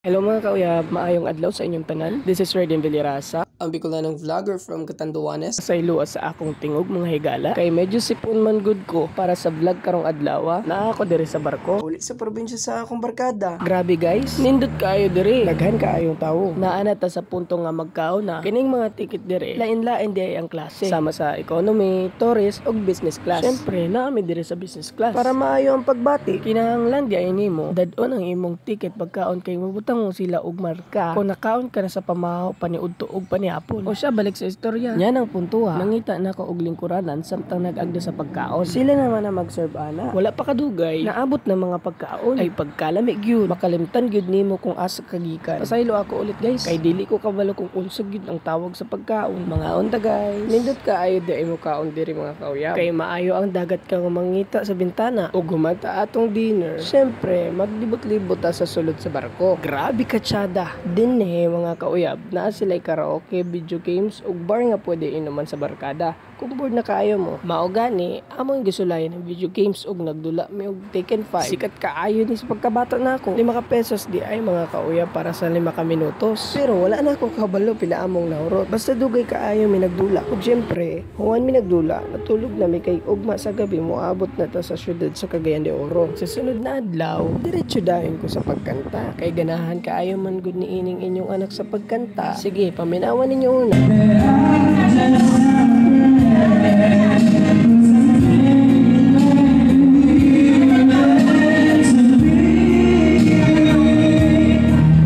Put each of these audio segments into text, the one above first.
Hello mga kauyab, maayong adlaw sa inyong tanan. This is Redin Villarasa, ang Bicolanong vlogger from Catanduanes. Sa iluwa sa akong tingog mga higala. Kay medyo sipon man good ko para sa vlog karong adlaw. Naa ako diri sa barko. Uli sa probinsya sa akong barkada. Grabe guys, nindot kaayo diri. Daghan kaayong tawo. Naa na ta sa punto nga magkaon na. Kining mga ticket diri, lain-lain di ang klase. Sama sa economy, tourist ug business class. Syempre, naami diri sa business class. Para maayo ang pagbati, kinahanglan di ay nimo. Dadon ang imong ticket pagkaon kay mabutang mo sila og marka kung nakaon ka na sa pamahaw paniudto og panihapon. O siya balik sa istorya. Yan ang punto ha. Nangita na ko og lingkuranan samtang nag-agda sa pagkaon. Sila naman na mag-serve ana. Wala pa kadugay. Naabot na mga pagkaon. Ay pagkalami gyud. Makalimtan gyud nimo kung asa kagikan. Pasaylo ako ulit guys. Kay dili ko kabalo kung unsag gyud ang tawag sa pagkaon. Mga onta guys. Nindot ka ayo di mo kaon diri mga kauyab. Kay maayo ang dagat ka nga mangita sa bintana ug humata atong dinner. Syempre, maglibot-libot ta sa sulod sa barko. Grabe katsada. Din mga kauyab, naa sila'y karaoke, video games, ug bar nga pwede inuman sa barkada. Kung board na kaayo mo, mao gani, among gisulayan ng video games ug nagdula mi og Taken 5. Sikat kaayo ni sa pagkabata na ako. 5 pesos di ay mga kauyab para sa 5 ka minutos. Pero wala na akong kabalo pila among nahurot. Basta dugay kaayo mi nagdula. Ug syempre, huwan mi nagdula, natulog na mi kay ugma sa gabi moabot na ta sa syudad sa Cagayan de Oro. Sa sunod na adlaw, diretso dayon ko sa pagkanta. Kay ganahan kaayo man gud ni ining inyong anak sa pagkanta. Sige, paminawan ninyo una.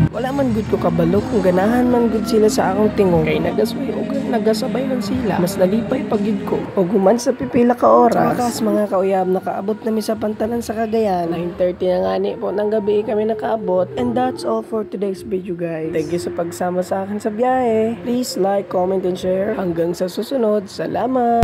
Wala man gud ko kabalo kung ganahan man gud sila sa akong tingog. Kay nagasway og nagasabay man sila. Mas nalipay pagid ko. Og human sa pipila ka oras. Sa wakas mga kauyab, nakaabot na mi sa pantalan sa Cagayan. 9:30 na ngani po ng gabi kami nakaabot. And that's all for today's video guys. Thank you sa pagsama sa akin sa biyahe. Please like, comment, and share. Hanggang sa susunod. Salamat!